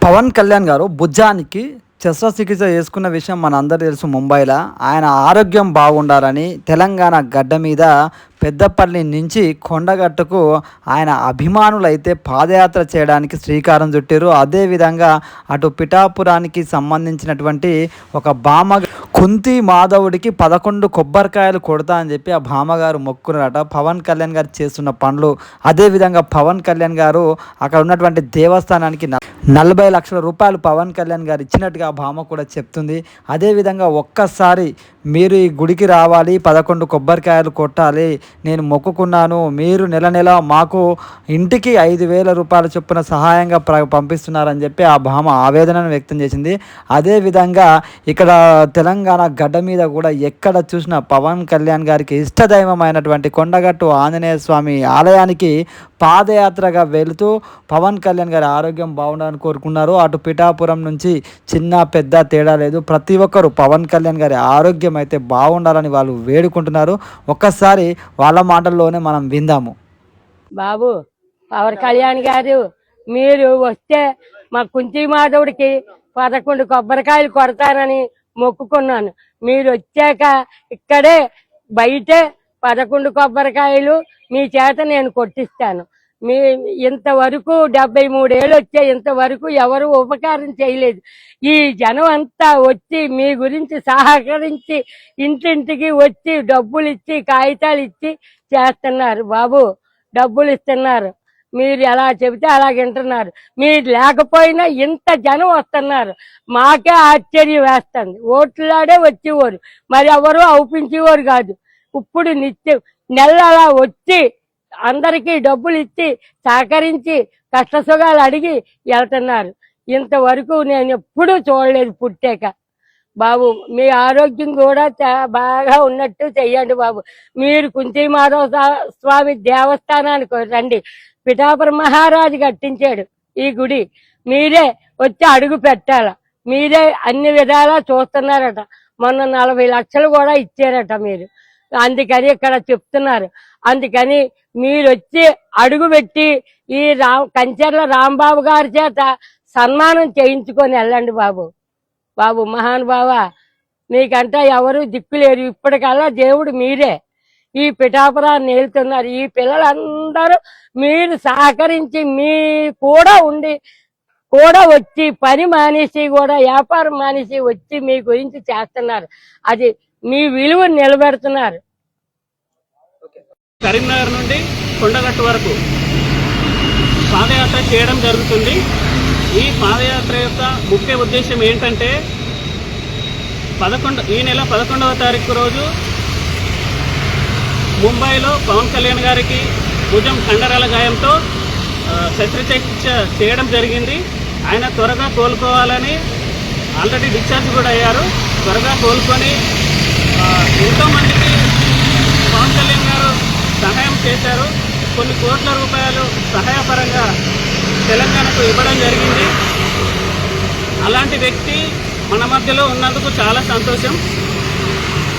పవన్ కళ్యాణ్ గారు భుజానికి శస్త్రచికిత్స చేసుకున్న విషయం మనందరూ తెలుసు. ముంబైలో ఆయన ఆరోగ్యం బాగుండాలని తెలంగాణ గడ్డ మీద పెద్దపల్లి నుంచి కొండగట్టుకు ఆయన అభిమానులైతే పాదయాత్ర చేయడానికి శ్రీకారం చుట్టారు. అదేవిధంగా అటు పిఠాపురానికి సంబంధించినటువంటి ఒక బామ కుంతి మాధవుడికి 11 కొబ్బరికాయలు కొడతా అని చెప్పి ఆ భామగారు మొక్కున్నారట. పవన్ కళ్యాణ్ గారు చేస్తున్న పనులు, అదేవిధంగా పవన్ కళ్యాణ్ గారు అక్కడ ఉన్నటువంటి దేవస్థానానికి 40 లక్షల రూపాయలు పవన్ కళ్యాణ్ గారు ఇచ్చినట్టుగా ఆ భామ కూడా చెప్తుంది. అదేవిధంగా ఒక్కసారి మీరు ఈ గుడికి రావాలి, 11 కొబ్బరికాయలు కొట్టాలి, నేను మొక్కుకున్నాను, మీరు నెల నెల మాకు ఇంటికి 5,000 రూపాయల చొప్పున సహాయంగా పంపిస్తున్నారని చెప్పి ఆ భామ ఆవేదనను వ్యక్తం చేసింది. అదేవిధంగా ఇక్కడ తెలంగాణ గడ్డ మీద కూడా ఎక్కడ చూసినా పవన్ కళ్యాణ్ గారికి ఇష్టదైవమైనటువంటి కొండగట్టు ఆంజనేయ స్వామి ఆలయానికి పాదయాత్రగా వెళుతూ పవన్ కళ్యాణ్ గారి ఆరోగ్యం బాగుండాలని కోరుకున్నారు. అటు పిఠాపురం నుంచి చిన్న పెద్ద తేడా లేదు, ప్రతి ఒక్కరు పవన్ కళ్యాణ్ గారి ఆరోగ్యం అయితే బాగుండాలని వాళ్ళు వేడుకుంటున్నారు. ఒక్కసారి వాళ్ళ మాటల్లోనే మనం విందాము. బాబు పవన్ కళ్యాణ్ గారు, మీరు వస్తే మా కుంతి మాధవుడికి 11 కొబ్బరికాయలు కొడతానని మొక్కుకున్నాను. మీరు వచ్చాక ఇక్కడే బయటే 11 కొబ్బరికాయలు మీ చేత నేను కొట్టిస్తాను. మీ ఇంతవరకు 73 ఏళ్ళు వచ్చే ఇంతవరకు ఎవరు ఉపకారం చేయలేదు. ఈ జనం అంతా వచ్చి మీ గురించి సహకరించి ఇంటింటికి వచ్చి డబ్బులు ఇచ్చి కాగితాలు ఇచ్చి చేస్తున్నారు. బాబు డబ్బులు ఇస్తున్నారు, మీరు ఎలా చెబితే అలా వింటున్నారు. మీరు లేకపోయినా ఇంత జనం వస్తున్నారు, మాకే ఆశ్చర్యం వేస్తుంది. ఓట్లాడే వచ్చేవారు, మరి ఎవరు అవుపించేవారు కాదు. ఇప్పుడు నిత్యం నెల అలా వచ్చి అందరికీ డబ్బులు ఇచ్చి సహకరించి కష్టసుఖాలు అడిగి వెళ్తున్నారు. ఇంతవరకు నేను ఎప్పుడూ చూడలేదు పుట్టాక. బాబు మీ ఆరోగ్యం కూడా బాగా ఉన్నట్టు చెయ్యండి బాబు. మీరు కుంతి మాధవ స్వామి దేవస్థానానికి రండి. పిఠాపురం మహారాజు కట్టించాడు ఈ గుడి, మీరే వచ్చి అడుగు పెట్టాల. మీరే అన్ని విధాలా చూస్తున్నారట. మొన్న 40 లక్షలు కూడా ఇచ్చారట మీరు, అందుకని ఇక్కడ చెప్తున్నారు. అందుకని మీరు వచ్చి అడుగు పెట్టి ఈ కంచర్ల రాంబాబు గారి చేత సన్మానం చేయించుకొని వెళ్ళండి బాబు. బాబు మహానుభావ, నీకంటే ఎవరు దిక్కులేరు. ఇప్పటికల్లా దేవుడు మీరే ఈ పిఠాపురాన్ని వెళ్తున్నారు. ఈ పిల్లలందరూ మీరు సహకరించి మీ కూడా ఉండి కూడా వచ్చి పని మానేసి కూడా వ్యాపారం మానేసి వచ్చి మీ గురించి చేస్తున్నారు. అది మీ విలువ నిలబెడుతున్నారు. కరీంనగర్ నుండి కొండగట్టు వరకు పాదయాత్ర చేయడం జరుగుతుంది. ఈ పాదయాత్ర యొక్క ముఖ్య ఉద్దేశం ఏంటంటే ఈ నెల 11వ తారీఖు రోజు ముంబైలో పవన్ కళ్యాణ్ గారికి భుజం కండరాల గాయంతో శస్త్రచికిత్స చేయడం జరిగింది. ఆయన త్వరగా కోలుకోవాలని ఆల్రెడీ డిశ్చార్జ్ కూడా అయ్యారు. త్వరగా కోలుకొని ఎంతోమందికి పవన్ కళ్యాణ్ గారు సహాయం చేశారు. కొన్ని కోట్ల రూపాయలు సహాయపరంగా తెలంగాణకు ఇవ్వడం జరిగింది. అలాంటి వ్యక్తి మన మధ్యలో ఉన్నందుకు చాలా సంతోషం.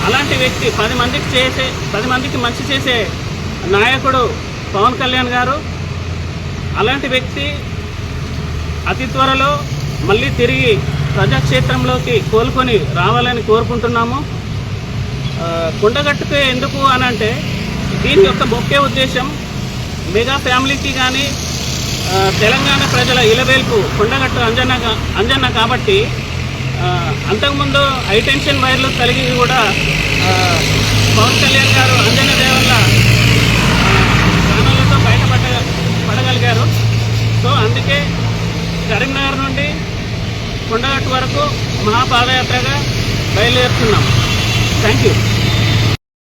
అలాంటి వ్యక్తి 10 మందికి మంచి చేసే నాయకుడు పవన్ కళ్యాణ్ గారు. అలాంటి వ్యక్తి అతి త్వరలో మళ్ళీ తిరిగి ప్రజాక్షేత్రంలోకి కోలుకొని రావాలని కోరుకుంటున్నాము. కొండగట్టుకు ఎందుకు అనంటే దీని యొక్క ముఖ్య ఉద్దేశం మెగా ఫ్యామిలీకి కానీ తెలంగాణ ప్రజల ఇలవేల్పు కొండగట్టు అంజన్న కాబట్టి అంతకుముందు హైటెన్షన్ వైర్లు కలిగి కూడా పవన్ కళ్యాణ్ గారు అంజన్న దేవల్ల ప్రాణాలతో పడగలిగారు. సో అందుకే కరీంనగర్ నుండి కొండగట్టు వరకు మహాపాదయాత్రగా బయలుదేరుతున్నాం. Thank you.